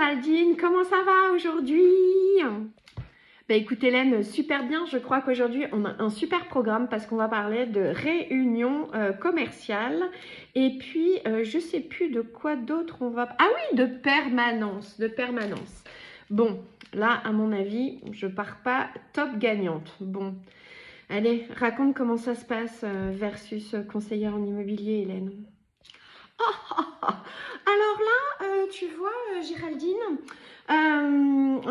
Géraldine, comment ça va aujourd'hui? Ben écoute Hélène, super bien, je crois qu'aujourd'hui on a un super programme parce qu'on va parler de réunion commerciale et puis je sais plus de quoi d'autre on va... Ah oui, de permanence, de permanence. Bon, là à mon avis, je pars pas top gagnante. Bon, allez, raconte comment ça se passe versus conseillère en immobilier Hélène. Alors là, tu vois, Géraldine,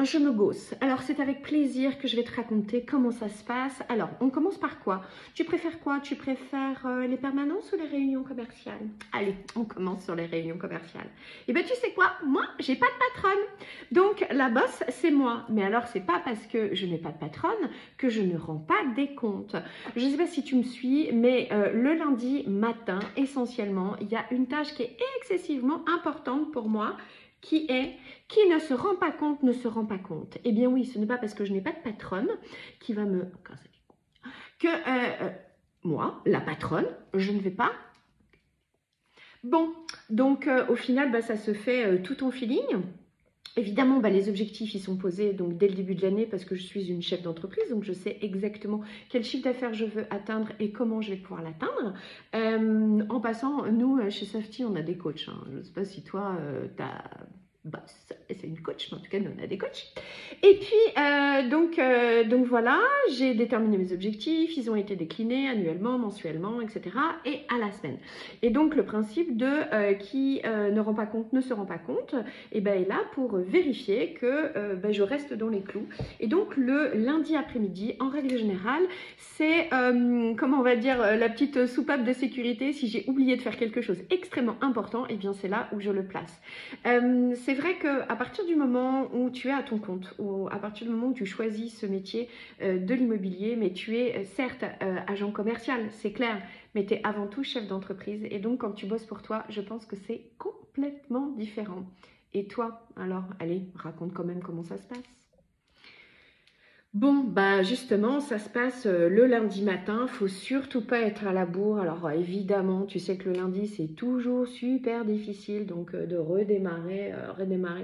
je me gausse. Alors, c'est avec plaisir que je vais te raconter comment ça se passe. Alors, on commence par quoi? Tu préfères quoi? Tu préfères les permanences ou les réunions commerciales? Allez, on commence sur les réunions commerciales. Eh bien, tu sais quoi? Moi, j'ai pas de patronne. Donc, la boss, c'est moi. Mais alors, c'est pas parce que je n'ai pas de patronne que je ne rends pas des comptes. Je ne sais pas si tu me suis, mais le lundi matin, essentiellement, il y a une tâche qui est excessivement importante pour moi, qui ne se rend pas compte, ne se rend pas compte. Eh bien oui, ce n'est pas parce que je n'ai pas de patronne qui va me... que moi, la patronne, je ne vais pas... Bon, donc au final, bah, ça se fait tout en feeling. Évidemment, bah, les objectifs ils sont posés donc, dès le début de l'année parce que je suis une chef d'entreprise, donc je sais exactement quel chiffre d'affaires je veux atteindre et comment je vais pouvoir l'atteindre. En passant, nous, chez Softy, on a des coachs. Hein. Je ne sais pas si toi, tu as... Bah, c'est une coach, mais en tout cas, nous, on a des coachs. Et puis, donc voilà, j'ai déterminé mes objectifs, ils ont été déclinés annuellement, mensuellement, etc. et à la semaine. Et donc, le principe de qui ne rend pas compte, ne se rend pas compte, et ben, est là pour vérifier que ben, je reste dans les clous. Et donc, le lundi après-midi, en règle générale, c'est, comment on va dire, la petite soupape de sécurité. Si j'ai oublié de faire quelque chose extrêmement important, et bien c'est là où je le place. C'est vrai qu'à partir du moment où tu es à ton compte, ou à partir du moment où tu choisis ce métier de l'immobilier, mais tu es certes agent commercial, c'est clair, mais tu es avant tout chef d'entreprise. Et donc, quand tu bosses pour toi, je pense que c'est complètement différent. Et toi, alors, allez, raconte quand même comment ça se passe. Bon, bah justement, ça se passe le lundi matin, faut surtout pas être à la bourre. Alors évidemment, tu sais que le lundi, c'est toujours super difficile donc de redémarrer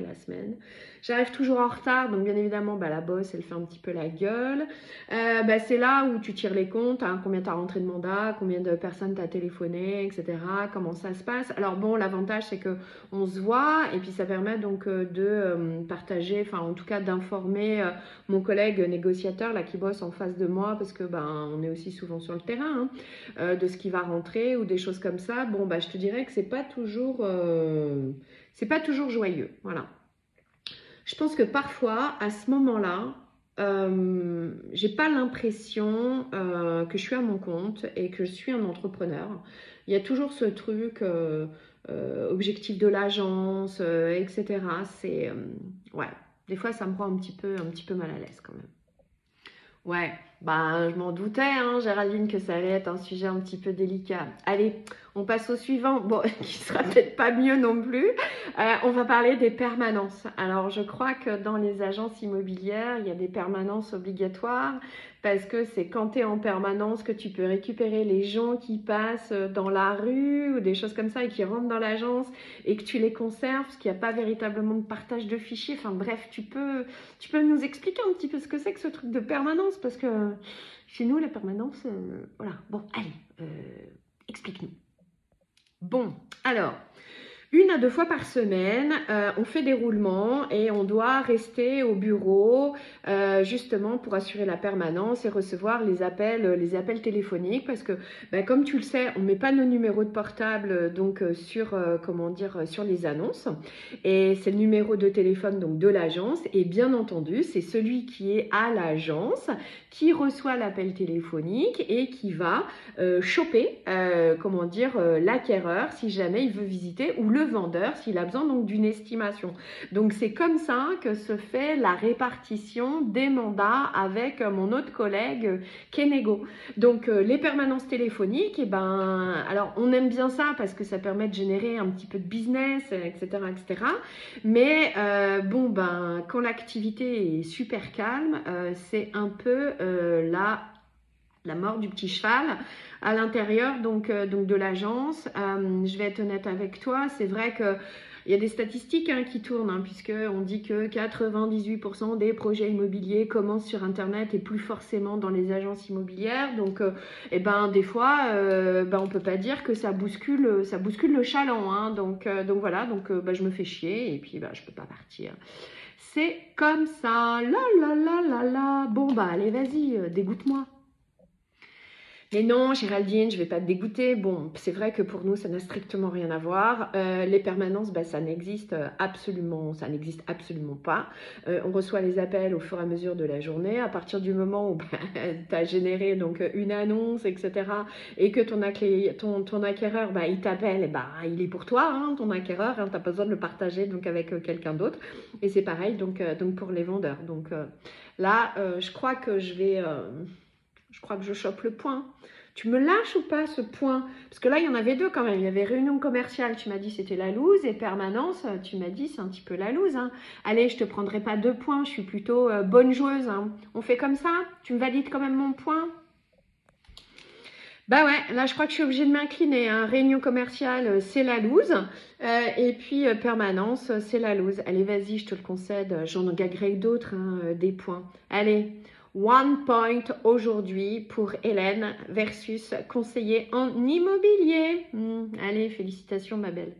la semaine. J'arrive toujours en retard, donc bien évidemment, bah, la boss, elle fait un petit peu la gueule. Bah, c'est là où tu tires les comptes, hein, combien tu as rentré de mandat, combien de personnes t'as téléphoné, etc. Comment ça se passe. Alors bon, l'avantage, c'est que on se voit et puis ça permet donc de partager, enfin en tout cas d'informer mon collègue négociateur là qui bosse en face de moi parce que ben on est aussi souvent sur le terrain de ce qui va rentrer ou des choses comme ça. Bon bah je te dirais que c'est pas toujours joyeux. Voilà. Je pense que parfois à ce moment-là, j'ai pas l'impression que je suis à mon compte et que je suis un entrepreneur. Il y a toujours ce truc objectif de l'agence, etc. C'est ouais. Des fois, ça me rend un petit peu mal à l'aise quand même. Ouais, bah, je m'en doutais, hein, Géraldine, que ça allait être un sujet un petit peu délicat. Allez, on passe au suivant. Bon, qui sera peut-être pas mieux non plus. On va parler des permanences. Alors, je crois que dans les agences immobilières, il y a des permanences obligatoires parce que c'est quand tu es en permanence que tu peux récupérer les gens qui passent dans la rue ou des choses comme ça et qui rentrent dans l'agence et que tu les conserves parce qu'il n'y a pas véritablement de partage de fichiers. Enfin bref, tu peux nous expliquer un petit peu ce que c'est que ce truc de permanence parce que chez nous, la permanence, voilà. Bon, allez, explique-nous. Bon, alors, 1 à 2 fois par semaine, on fait des roulements et on doit rester au bureau justement pour assurer la permanence et recevoir les appels téléphoniques parce que comme tu le sais, on ne met pas nos numéros de portable donc sur sur les annonces et c'est le numéro de téléphone donc de l'agence et bien entendu, c'est celui qui est à l'agence qui reçoit l'appel téléphonique et qui va choper l'acquéreur si jamais il veut visiter ou le vendeur s'il a besoin donc d'une estimation. Donc c'est comme ça que se fait la répartition des mandats avec mon autre collègue Kenego. Donc les permanences téléphoniques, alors on aime bien ça parce que ça permet de générer un petit peu de business, etc. etc. Mais quand l'activité est super calme, c'est un peu la mort du petit cheval à l'intérieur donc de l'agence. Je vais être honnête avec toi, c'est vrai que il y a des statistiques hein, qui tournent, hein, puisqu'on dit que 98% des projets immobiliers commencent sur Internet et plus forcément dans les agences immobilières. Donc, eh ben, des fois, on peut pas dire que ça bouscule le chaland. Hein. Donc voilà, je me fais chier et puis je peux pas partir. C'est comme ça. La. Bon, allez, vas-y, dégoûte-moi. Mais non, Géraldine, je ne vais pas te dégoûter. Bon, c'est vrai que pour nous, ça n'a strictement rien à voir. Les permanences, ça n'existe absolument pas. On reçoit les appels au fur et à mesure de la journée. À partir du moment où tu as généré donc, une annonce, etc., et que ton acquéreur, il t'appelle, il est pour toi, hein, ton acquéreur. Hein, tu n'as pas besoin de le partager donc, avec quelqu'un d'autre. Et c'est pareil donc pour les vendeurs. Donc là, je crois que je chope le point. Tu me lâches ou pas ce point? Parce que là, il y en avait deux quand même. Il y avait réunion commerciale, tu m'as dit c'était la loose. Et permanence, tu m'as dit c'est un petit peu la loose. Hein. Allez, je te prendrai pas 2 points. Je suis plutôt bonne joueuse. Hein. On fait comme ça? Tu me valides quand même mon point? Bah ouais, là je crois que je suis obligée de m'incliner. Hein. Réunion commerciale, c'est la loose. Et puis permanence, c'est la loose. Allez, vas-y, je te le concède. J'en gagerai d'autres, hein, des points. Allez. 1 point aujourd'hui pour Hélène versus conseiller en immobilier. Allez, félicitations ma belle.